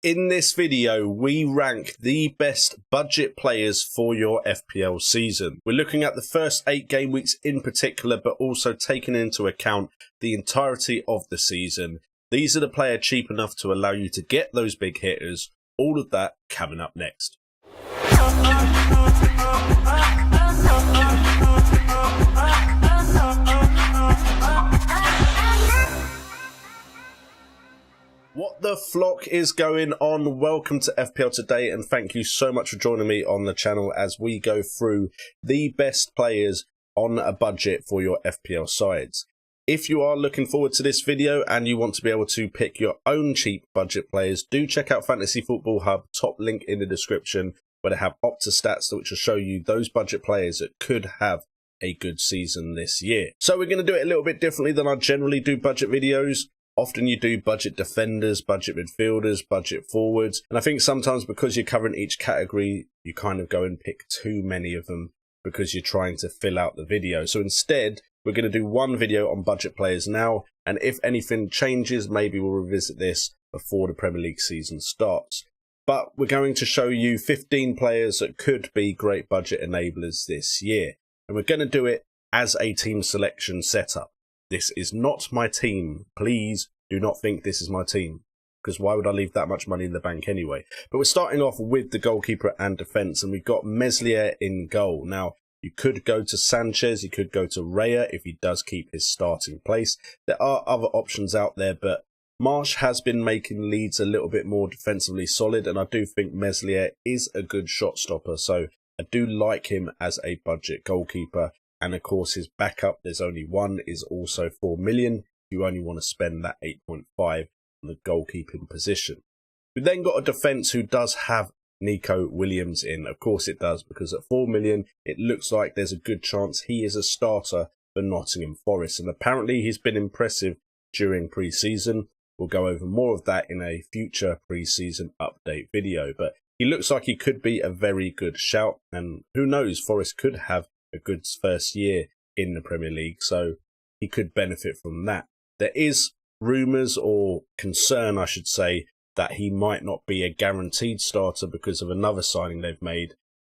In this video, we rank the best budget players for your FPL season. We're looking at the first 8 game weeks in particular, but also taking into account the entirety of the season. These are the players cheap enough to allow you to get those big hitters. All of that coming up next. What the flock is going on? Welcome to FPL Today, and thank you so much for joining me on the channel as we go through the best players on a budget for your FPL sides. If you are looking forward to this video and you want to be able to pick your own cheap budget players, do check out Fantasy Football Hub, top link in the description, where they have OPTA stats which will show you those budget players that could have a good season this year. So we're going to do it a little bit differently than I generally do budget videos. Often you do budget defenders, budget midfielders, budget forwards. And I think sometimes because you're covering each category, you kind of go and pick too many of them because you're trying to fill out the video. So instead, we're going to do one video on budget players now. And if anything changes, maybe we'll revisit this before the Premier League season starts. But we're going to show you 15 players that could be great budget enablers this year. And we're going to do it as a team selection setup. This is not my team. Please do not think this is my team, because why would I leave that much money in the bank anyway? But we're starting off with the goalkeeper and defense, and we've got SoRare in goal. Now, you could go to Sanchez, you could go to Raya if he does keep his starting place. There are other options out there, but Marsh has been making Leeds a little bit more defensively solid, and I do think SoRare is a good shot stopper, so I do like him as a budget goalkeeper. And of course, his backup, there's only one, is also 4 million. You only want to spend that 8.5 on the goalkeeping position. We've then got a defence who does have Nico Williams in. Of course it does, because at 4 million, it looks like there's a good chance he is a starter for Nottingham Forest. And apparently he's been impressive during pre-season. We'll go over more of that in a future pre-season update video. But he looks like he could be a very good shout. And who knows, Forest could have a good first year in the Premier League, so he could benefit from that. There is rumours, or concern I should say, that he might not be a guaranteed starter because of another signing they've made,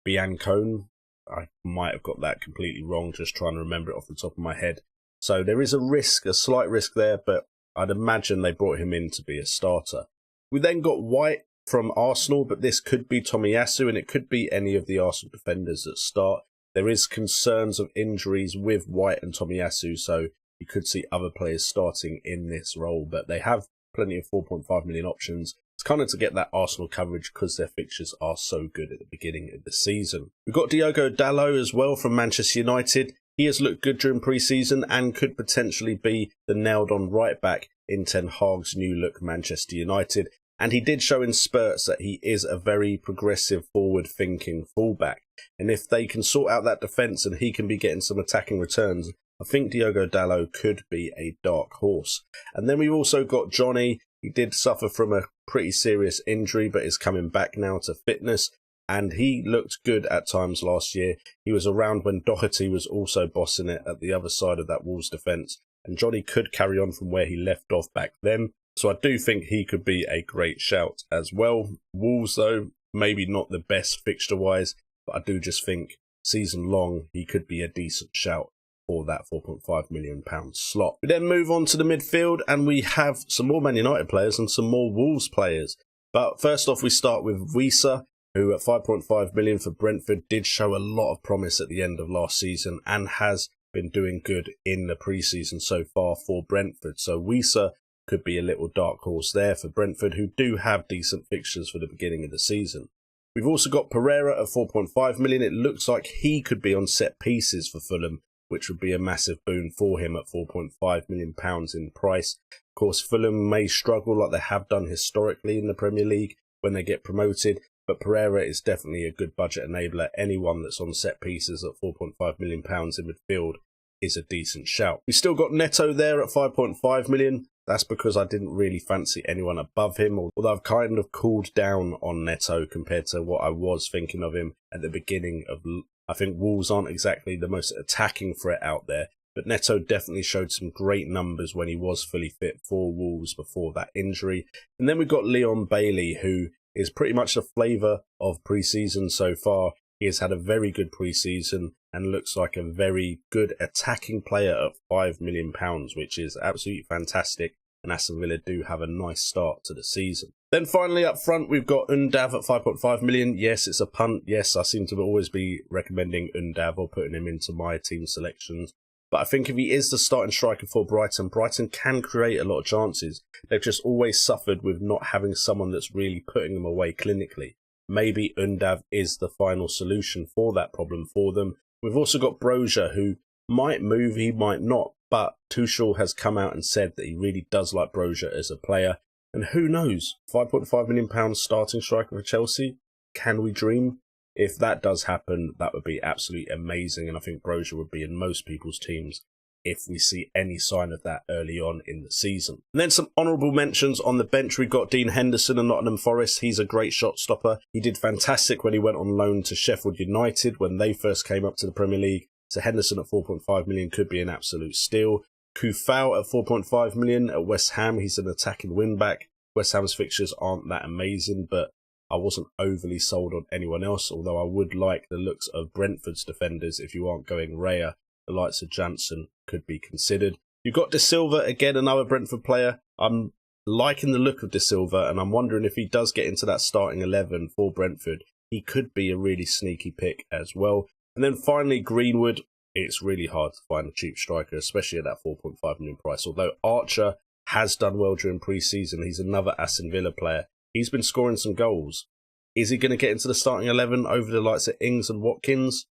Biancone. I might have got that completely wrong, just trying to remember it off the top of my head. So there is a risk, a slight risk there, but I'd imagine they brought him in to be a starter. We then got White from Arsenal, but this could be Tomiyasu, and it could be any of the Arsenal defenders that start. There is concerns of injuries with White and Tomiyasu, so you could see other players starting in this role, but they have plenty of 4.5 million options. It's kind of to get that Arsenal coverage because their fixtures are so good at the beginning of the season. We've got Diogo Dallo as well from Manchester United. He has looked good during pre-season and could potentially be the nailed-on right-back in Ten Hag's new look Manchester United. And he did show in spurts that he is a very progressive, forward-thinking fullback. And if they can sort out that defence and he can be getting some attacking returns, I think Diogo Dallo could be a dark horse. And then we've also got Johnny. He did suffer from a pretty serious injury, but is coming back now to fitness. And he looked good at times last year. He was around when Doherty was also bossing it at the other side of that Wolves defence. And Johnny could carry on from where he left off back then. So I do think he could be a great shout as well. Wolves, though, maybe not the best fixture-wise, but I do just think season long he could be a decent shout for that £4.5 million slot. We then move on to the midfield, and we have some more Man United players and some more Wolves players. But first off, we start with Wissa, who at 5.5 million for Brentford did show a lot of promise at the end of last season and has been doing good in the pre-season so far for Brentford. So Wissa could be a little dark horse there for Brentford, who do have decent fixtures for the beginning of the season. We've also got Pereira at 4.5 million. It looks like he could be on set pieces for Fulham, which would be a massive boon for him at 4.5 million pounds in price. Of course, Fulham may struggle like they have done historically in the Premier League when they get promoted, but Pereira is definitely a good budget enabler. Anyone that's on set pieces at 4.5 million pounds in midfield is a decent shout. We've still got Neto there at 5.5 million. That's because I didn't really fancy anyone above him, although I've kind of cooled down on Neto compared to what I was thinking of him at the beginning of... I think Wolves aren't exactly the most attacking threat out there, but Neto definitely showed some great numbers when he was fully fit for Wolves before that injury. And then we've got Leon Bailey, who is pretty much the flavour of pre-season so far. He has had a very good pre-season and looks like a very good attacking player at £5 million, which is absolutely fantastic. And Aston Villa do have a nice start to the season. Then finally up front, we've got Undav at 5.5 million. Yes, it's a punt. Yes, I seem to always be recommending Undav or putting him into my team selections. But I think if he is the starting striker for Brighton, Brighton can create a lot of chances. They've just always suffered with not having someone that's really putting them away clinically. Maybe Undav is the final solution for that problem for them. We've also got Brozier, who might move, he might not. But Tuchel has come out and said that he really does like Brozier as a player. And who knows, £5.5 million starting striker for Chelsea? Can we dream? If that does happen, that would be absolutely amazing. And I think Brozier would be in most people's teams if we see any sign of that early on in the season. And then some honourable mentions on the bench. We've got Dean Henderson and Nottingham Forest. He's a great shot stopper. He did fantastic when he went on loan to Sheffield United when they first came up to the Premier League. So Henderson at 4.5 million could be an absolute steal. Kufau at 4.5 million at West Ham. He's an attacking wing-back. West Ham's fixtures aren't that amazing, but I wasn't overly sold on anyone else, although I would like the looks of Brentford's defenders. If you aren't going Raya, the likes of Janssen could be considered. You've got De Silva, again, another Brentford player. I'm liking the look of De Silva, and I'm wondering if he does get into that starting 11 for Brentford, he could be a really sneaky pick as well. And then finally, Greenwood. It's really hard to find a cheap striker, especially at that 4.5 million price. Although Archer has done well during pre-season, he's another Aston Villa player. He's been scoring some goals. Is he going to get into the starting 11 over the likes of Ings and Watkins?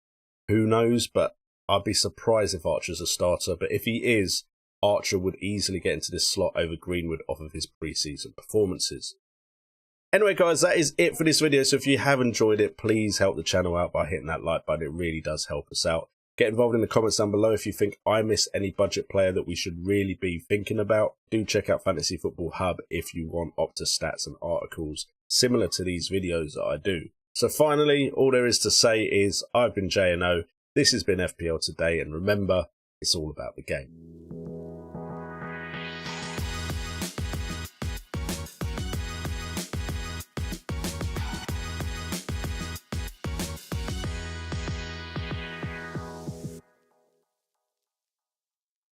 Who knows, but I'd be surprised if Archer's a starter. But if he is, Archer would easily get into this slot over Greenwood off of his pre-season performances. Anyway, guys, that is it for this video. So if you have enjoyed it, please help the channel out by hitting that like button. It really does help us out. Get involved in the comments down below if you think I missed any budget player that we should really be thinking about. Do check out Fantasy Football Hub if you want OPTA stats and articles similar to these videos that I do. So finally, all there is to say is I've been J&O. This has been FPL Today, and remember, it's all about the game.